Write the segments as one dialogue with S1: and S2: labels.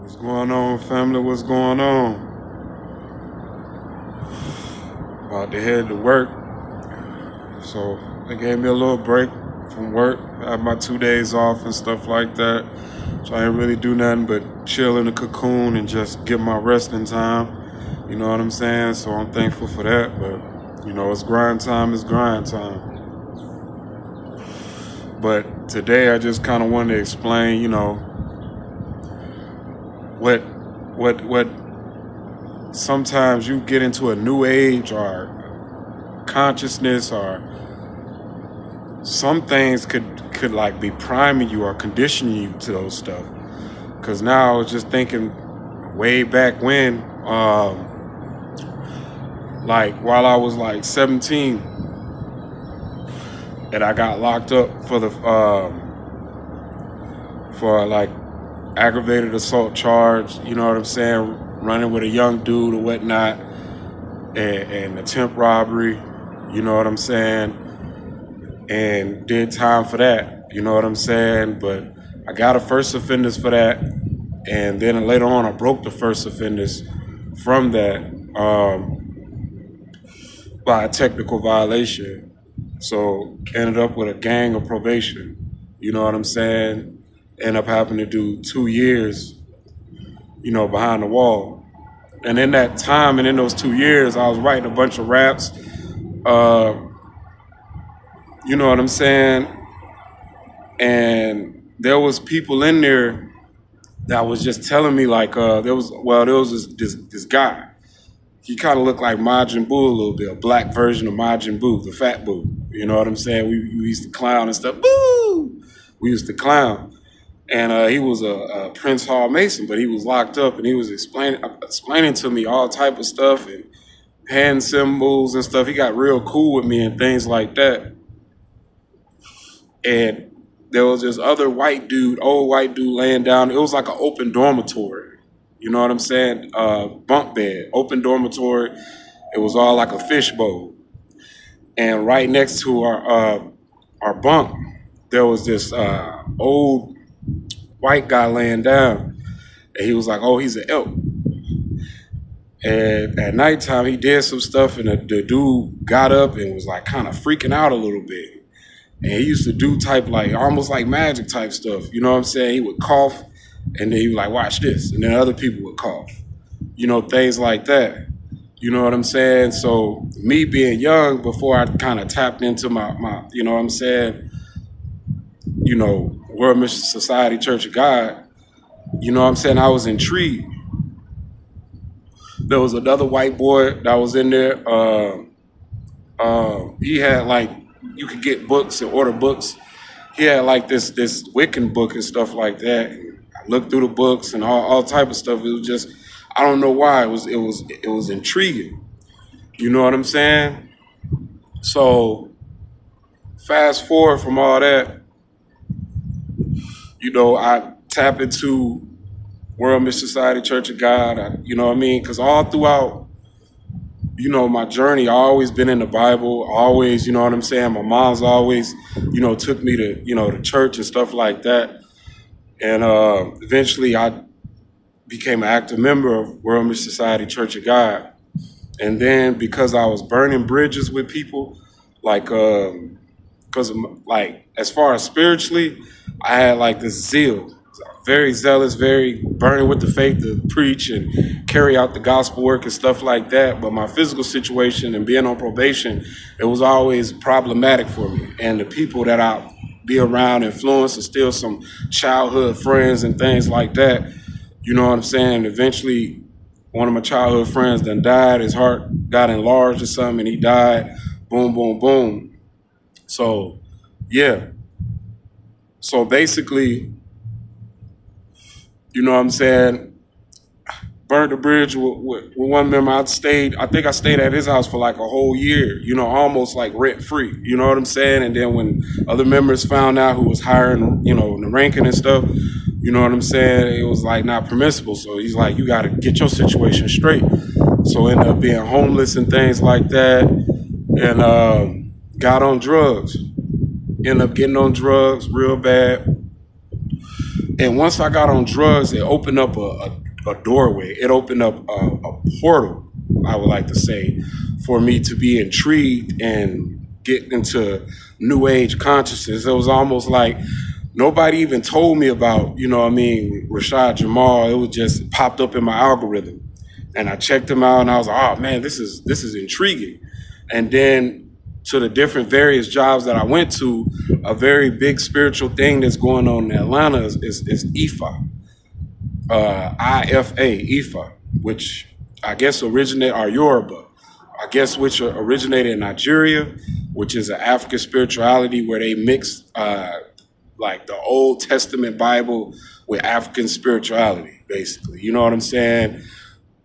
S1: What's going on, family? What's going on? About to head to work. So they gave me a little break from work. I had my 2 days off and stuff like that. So I didn't really do nothing but chill in the cocoon and just get my resting time. You know what I'm saying? So I'm thankful for that. But, it's grind time, it's grind time. But today I just kind of wanted to explain, what sometimes you get into a new age or consciousness, or some things could like be priming you or conditioning you to those stuff. Because now I was just thinking way back when, like while I was like 17 and I got locked up for like aggravated assault charge, you know what I'm saying, running with a young dude or whatnot, and attempt robbery, you know what I'm saying, and did time for that, you know what I'm saying, but I got a first offenders for that, and then later on I broke the first offenders from that by a technical violation, so ended up with a gang of probation, you know what I'm saying, end up having to do 2 years, behind the wall. And in that time and in those 2 years, I was writing a bunch of raps. You know what I'm saying? And there was people in there that was just telling me like, there was this guy. He kind of looked like Majin Buu a little bit, a black version of Majin Buu, the fat Buu. You know what I'm saying? We used to clown and stuff. Boo! We used to clown. And he was a Prince Hall Mason, but he was locked up, and he was explaining to me all type of stuff and hand symbols and stuff. He got real cool with me and things like that. And there was this other old white dude laying down. It was like an open dormitory. You know what I'm saying? Bunk bed, open dormitory. It was all like a fishbowl. And right next to our bunk, there was this old white guy laying down, and he was like, oh, he's an elk. And at nighttime he did some stuff, and the dude got up and was like kind of freaking out a little bit, and he used to do type like almost like magic type stuff, you know what I'm saying? He would cough, and then he was like, watch this, and then other people would cough, things like that, you know what I'm saying? So me being young, before I kind of tapped into my you know what I'm saying, World Mission Society Church of God, you know what I'm saying, I was intrigued. There was another white boy that was in there. He had like, you could get books and order books. He had like this Wiccan book and stuff like that. I looked through the books and all type of stuff. It was just, I don't know why, it was intriguing. You know what I'm saying? So fast forward from all that, I tap into World Mission Society Church of God, you know what I mean? Because all throughout, my journey, I always been in the Bible, always, you know what I'm saying? My mom's always, took me to, to church and stuff like that. And eventually I became an active member of World Mission Society Church of God. And then because I was burning bridges with people, like, because like, as far as spiritually, I had like this zeal, very zealous, very burning with the faith to preach and carry out the gospel work and stuff like that. But my physical situation and being on probation, it was always problematic for me. And the people that I be around influence are still some childhood friends and things like that. You know what I'm saying? Eventually, one of my childhood friends then died. His heart got enlarged or something, and he died. Boom, boom, boom. So, yeah. So basically, you know what I'm saying, burned the bridge with one member. I stayed at his house for like a whole year, almost like rent free, you know what I'm saying? And then when other members found out who was hiring, the ranking and stuff, you know what I'm saying, it was like not permissible. So he's like, you got to get your situation straight. So ended up being homeless and things like that, and got on drugs. Ended up getting on drugs real bad. And once I got on drugs, it opened up a doorway. It opened up a portal, I would like to say, for me to be intrigued and get into new age consciousness. It was almost like nobody even told me about, Rashad Jamal. It was just popped up in my algorithm. And I checked him out and I was like, oh man, this is intriguing. And then to the different various jobs that I went to, a very big spiritual thing that's going on in Atlanta is IFA, IFA, which I guess originated, or Yoruba, I guess which originated in Nigeria, which is an African spirituality where they mix like the Old Testament Bible with African spirituality, basically. You know what I'm saying?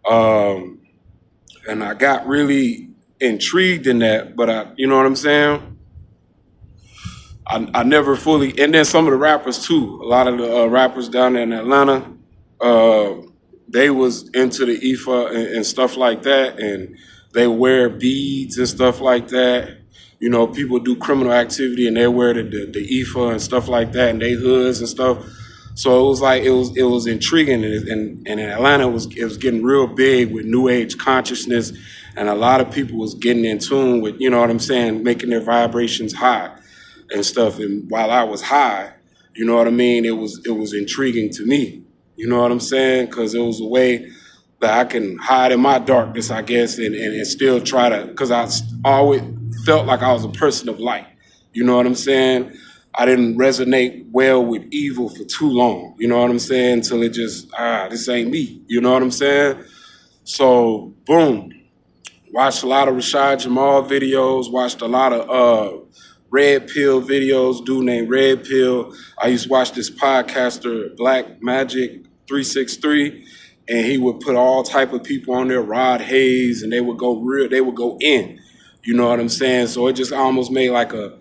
S1: And I got really intrigued in that, but you know what I'm saying? I never fully, and then some of the rappers too, a lot of the rappers down there in Atlanta, they was into the Ifa and stuff like that, and they wear beads and stuff like that. You know, people do criminal activity and they wear the Ifa and stuff like that, and they hoods and stuff. So it was like it was intriguing, and in Atlanta it was getting real big with new age consciousness, and a lot of people was getting in tune with, you know what I'm saying, making their vibrations high and stuff. And while I was high, you know what I mean, it was intriguing to me. You know what I'm saying? Because it was a way that I can hide in my darkness, I guess, and still try to, because I always felt like I was a person of light. You know what I'm saying? I didn't resonate well with evil for too long. You know what I'm saying? Until it just, this ain't me. You know what I'm saying? So, boom. Watched a lot of Rashad Jamal videos, watched a lot of Red Pill videos, dude named Red Pill. I used to watch this podcaster, Black Magic 363, and he would put all type of people on there, Rod Hayes, and they would go in. You know what I'm saying? So it just almost made like a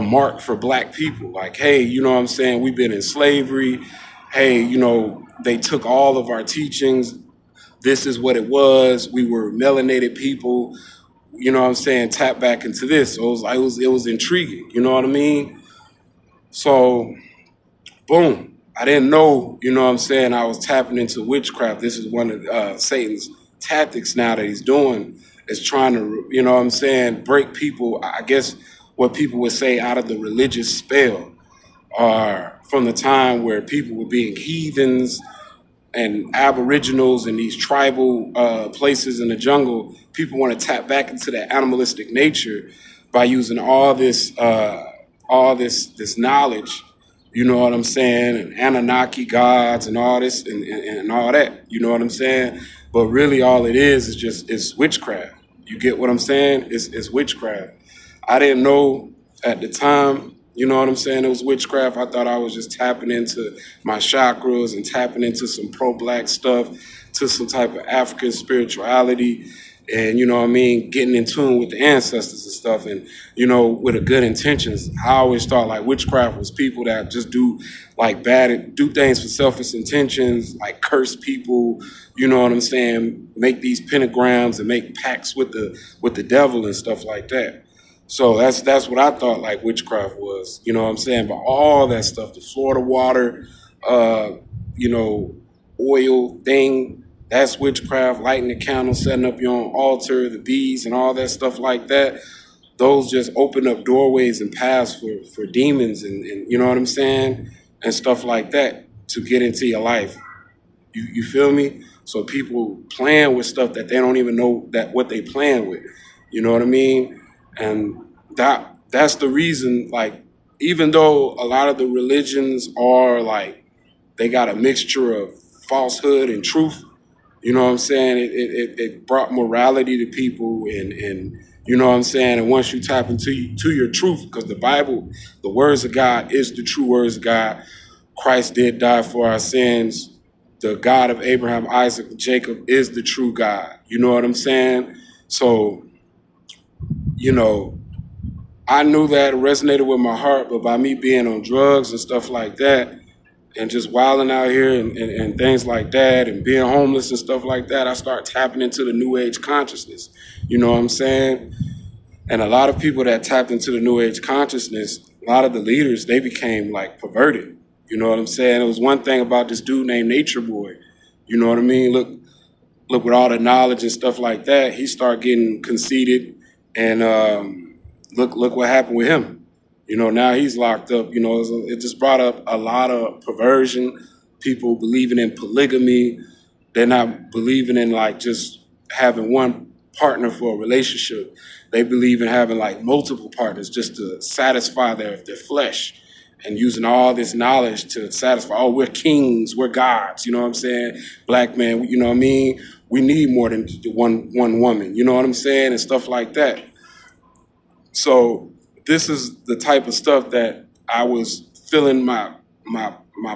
S1: mark for black people. Like, hey, you know what I'm saying? We've been in slavery. Hey, you know, they took all of our teachings. This is what it was. We were melanated people. You know what I'm saying? Tap back into this. So it was intriguing. You know what I mean? So, boom. I didn't know, you know what I'm saying, I was tapping into witchcraft. This is one of Satan's tactics now that he's doing, is trying to, you know what I'm saying, break people, I guess what people would say, out of the religious spell, or from the time where people were being heathens and aboriginals in these tribal places in the jungle. People want to tap back into that animalistic nature by using all this knowledge, you know what I'm saying, and Anunnaki gods and all this and all that, you know what I'm saying? But really all it is it's witchcraft. You get what I'm saying? It's witchcraft. I didn't know at the time, you know what I'm saying, it was witchcraft. I thought I was just tapping into my chakras and tapping into some pro-black stuff, to some type of African spirituality, and, you know what I mean, getting in tune with the ancestors and stuff, and, you know, with a good intentions. I always thought like witchcraft was people that just do things for selfish intentions, like curse people, you know what I'm saying, make these pentagrams and make pacts with the devil and stuff like that. So that's what I thought like witchcraft was, you know what I'm saying? But all that stuff, the Florida water, you know, oil thing, that's witchcraft, lighting the candle, setting up your own altar, the beads and all that stuff like that. Those just open up doorways and paths for demons and you know what I'm saying? And stuff like that to get into your life. You feel me? So people playing with stuff that they don't even know that what they playing with. You know what I mean? And that's the reason, like, even though a lot of the religions are like, they got a mixture of falsehood and truth, you know what I'm saying? It brought morality to people and you know what I'm saying? And once you tap into your truth, because the Bible, the words of God is the true words of God. Christ did die for our sins. The God of Abraham, Isaac, and Jacob is the true God. You know what I'm saying? So, you know, I knew that it resonated with my heart, but by me being on drugs and stuff like that, and just wilding out here and things like that, and being homeless and stuff like that, I start tapping into the new age consciousness. You know what I'm saying? And a lot of people that tapped into the new age consciousness, a lot of the leaders, they became like perverted. You know what I'm saying? It was one thing about this dude named Nature Boy. You know what I mean? Look with all the knowledge and stuff like that, he started getting conceited, and look what happened with him. You know, now he's locked up. You know, it just brought up a lot of perversion, people believing in polygamy. They're not believing in like just having one partner for a relationship. They believe in having like multiple partners just to satisfy their flesh, and using all this knowledge to satisfy. Oh, we're kings, we're gods. You know what I'm saying? Black man, you know what I mean? We need more than one woman. You know what I'm saying? And stuff like that. So this is the type of stuff that I was filling my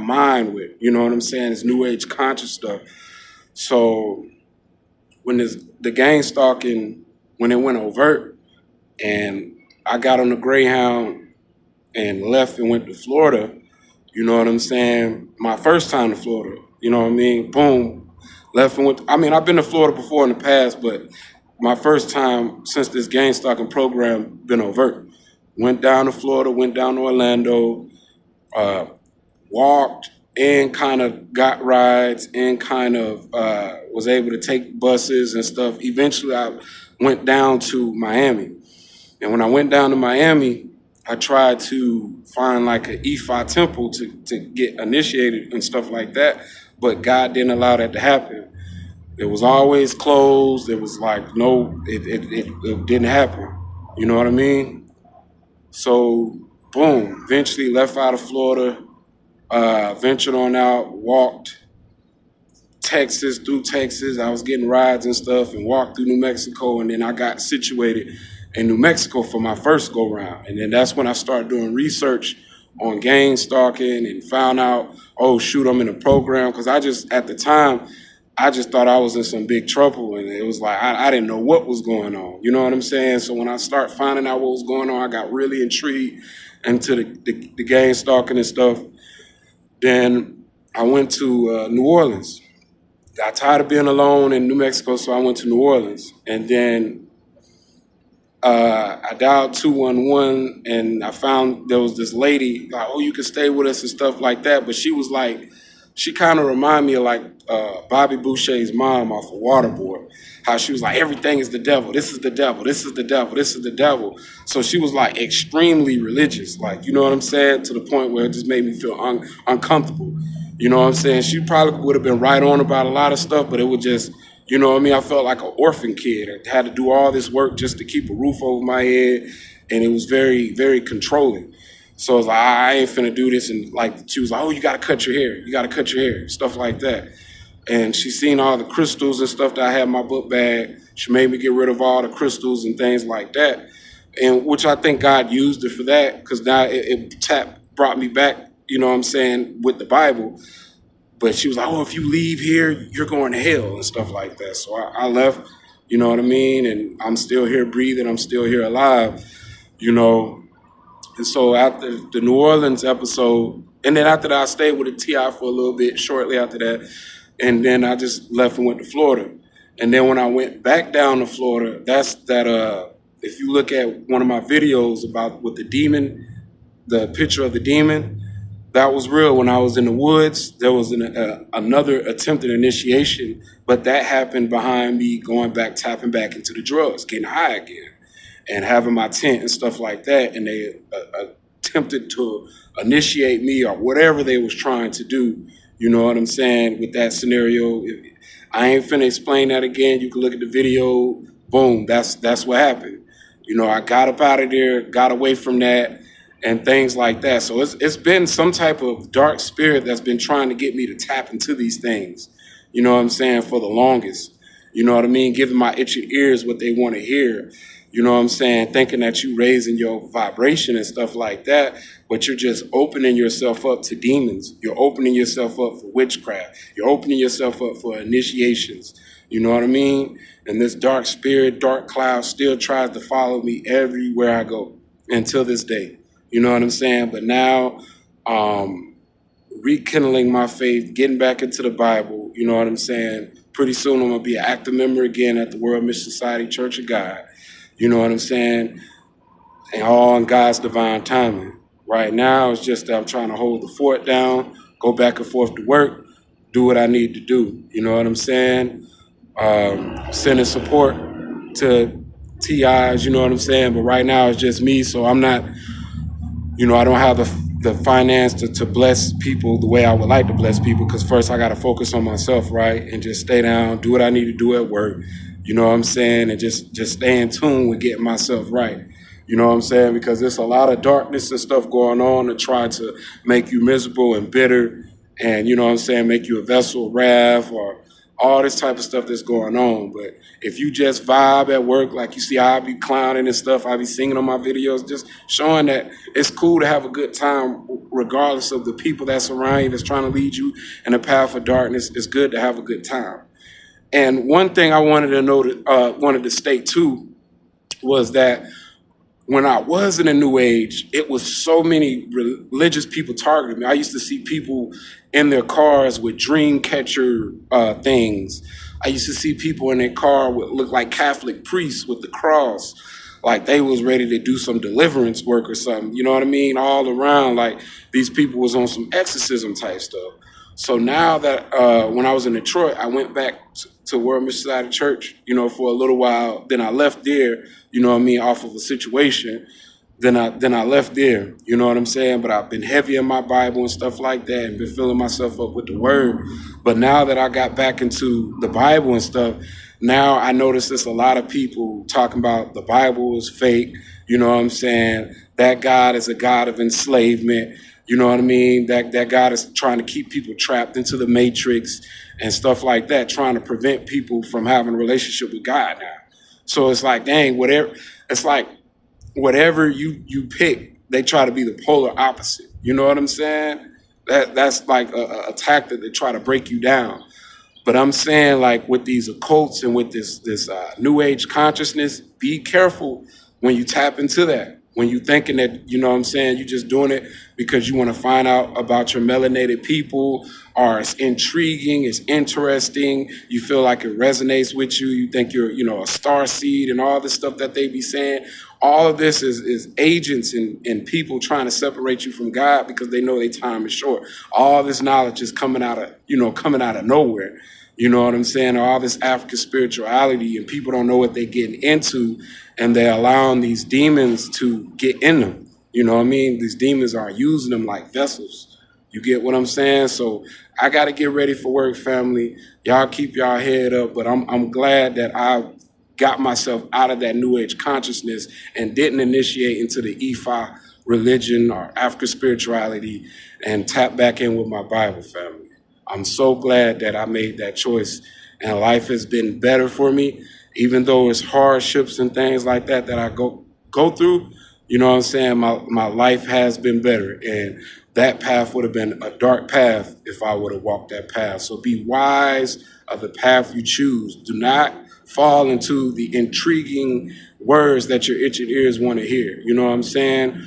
S1: mind with. You know what I'm saying? It's new age conscious stuff. So when the gang stalking, when it went overt, and I got on the Greyhound and left and went to Florida, you know what I'm saying? My first time to Florida, you know what I mean? Boom, left and went. I mean, I've been to Florida before in the past, but my first time since this gang stalking program been overt. Went down to Florida, went down to Orlando, uh, walked and kind of got rides and kind of was able to take buses and stuff. Eventually, I went down to Miami. And when I went down to Miami, I tried to find like an Ifa temple to get initiated and stuff like that. But God didn't allow that to happen. It was always closed. It was like, no, it didn't happen. You know what I mean? So, boom, eventually left out of Florida, ventured on out, walked through Texas. I was getting rides and stuff and walked through New Mexico. And then I got situated in New Mexico for my first go round. And then that's when I started doing research on gang stalking and found out, oh, shoot, I'm in a program. Because at the time, I just thought I was in some big trouble. And it was like, I didn't know what was going on. You know what I'm saying? So when I started finding out what was going on, I got really intrigued into the gang stalking and stuff. Then I went to New Orleans. Got tired of being alone in New Mexico, so I went to New Orleans. And then I dialed 211, and I found there was this lady, like, oh, you can stay with us and stuff like that. But she was like, she kind of reminded me of like Bobby Boucher's mom off of Waterboard. How she was like, everything is the devil. This is the devil. This is the devil. This is the devil. So she was like extremely religious, like, you know what I'm saying? To the point where it just made me feel uncomfortable. You know what I'm saying? She probably would have been right on about a lot of stuff, but it would just, you know what I mean? I felt like an orphan kid. I had to do all this work just to keep a roof over my head. And it was very, very controlling. So I was like, I ain't finna do this. And like, she was like, oh, you gotta cut your hair. You gotta cut your hair. Stuff like that. And she seen all the crystals and stuff that I had in my book bag. She made me get rid of all the crystals and things like that. And which I think God used it for that, because now brought me back, you know what I'm saying, with the Bible. But she was like, oh, if you leave here, you're going to hell and stuff like that. So I left, you know what I mean? And I'm still here breathing. I'm still here alive, you know. And so after the New Orleans episode, and then after that, I stayed with the T.I. for a little bit shortly after that. And then I just left and went to Florida. And then when I went back down to Florida, if you look at one of my videos about with the demon, the picture of the demon, that was real. When I was in the woods, there was another attempted initiation, but that happened behind me tapping back into the drugs, getting high again, and having my tent and stuff like that. And they attempted to initiate me or whatever they was trying to do. You know what I'm saying? With that scenario, I ain't finna explain that again. You can look at the video. Boom, that's what happened. You know, I got up out of there, got away from that, and things like that. So it's been some type of dark spirit that's been trying to get me to tap into these things. You know what I'm saying? For the longest. You know what I mean? Giving my itching ears what they want to hear. You know what I'm saying? Thinking that you raising your vibration and stuff like that, but you're just opening yourself up to demons. You're opening yourself up for witchcraft. You're opening yourself up for initiations. You know what I mean? And this dark spirit, dark cloud still tries to follow me everywhere I go until this day. You know what I'm saying? But now, rekindling my faith, getting back into the Bible, you know what I'm saying? Pretty soon I'm going to be an active member again at the World Mission Society Church of God. You know what I'm saying? And all in God's divine timing. Right now, it's just that I'm trying to hold the fort down, go back and forth to work, do what I need to do. You know what I'm saying? Sending support to TIs, you know what I'm saying? But right now, it's just me, so I'm not, I don't have the finance to bless people the way I would like to bless people, because first I got to focus on myself, right? And just stay down, do what I need to do at work, you know what I'm saying? And just stay in tune with getting myself right. You know what I'm saying? Because there's a lot of darkness and stuff going on to try to make you miserable and bitter and, you know what I'm saying, make you a vessel of wrath or all this type of stuff that's going on. But if you just vibe at work, like you see, I be clowning and stuff, I be singing on my videos, just showing that it's cool to have a good time, regardless of the people that's around you that's trying to lead you in a path of darkness. It's good to have a good time. And one thing I wanted to wanted to state too, was that when I was in the New Age, it was so many religious people targeting me. I used to see people in their cars with dream catcher things. I used to see people in their car with look like Catholic priests with the cross, like they was ready to do some deliverance work or something. You know what I mean? All around, like these people was on some exorcism type stuff. So now that when I was in Detroit, I went back to World Mission Society Church, for a little while. Then I left there, off of a situation. Then I left there, you know what I'm saying? But I've been heavy in my Bible and stuff like that and been filling myself up with the word. But now that I got back into the Bible and stuff, now I notice there's a lot of people talking about the Bible is fake, you know what I'm saying? That God is a God of enslavement. You know what I mean? That God is trying to keep people trapped into the matrix and stuff like that, trying to prevent people from having a relationship with God now. So it's like, dang, whatever you pick, they try to be the polar opposite. You know what I'm saying? That's like a tactic that try to break you down. But I'm saying, like, with these occults and with this new age consciousness, be careful when you tap into that. When you thinking that, you know what I'm saying, you just doing it because you want to find out about your melanated people, or it's intriguing, it's interesting, you feel like it resonates with you, you think you're, a star seed and all this stuff that they be saying. All of this is agents and people trying to separate you from God because they know their time is short. All this knowledge is coming out of nowhere. You know what I'm saying? All this African spirituality, and people don't know what they're getting into, and they're allowing these demons to get in them. You know what I mean? These demons are using them like vessels. You get what I'm saying? So I got to get ready for work, family. Y'all keep y'all head up, but I'm glad that I got myself out of that New Age consciousness and didn't initiate into the Ifa religion or African spirituality and tap back in with my Bible, family. I'm so glad that I made that choice, and life has been better for me, even though it's hardships and things like that I go through. You know what I'm saying? My life has been better, and that path would have been a dark path if I would have walked that path. So be wise of the path you choose. Do not fall into the intriguing words that your itching ears want to hear. You know what I'm saying?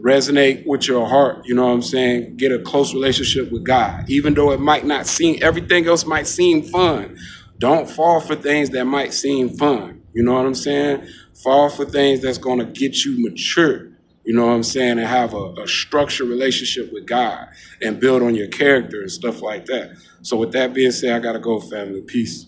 S1: Resonate with your heart, you know what I'm saying? Get a close relationship with God. Even though it might not seem, everything else might seem fun. Don't fall for things that might seem fun. You know what I'm saying? Fall for things that's going to get you mature. You know what I'm saying? And have a structured relationship with God and build on your character and stuff like that. So with that being said, I got to go, family. Peace.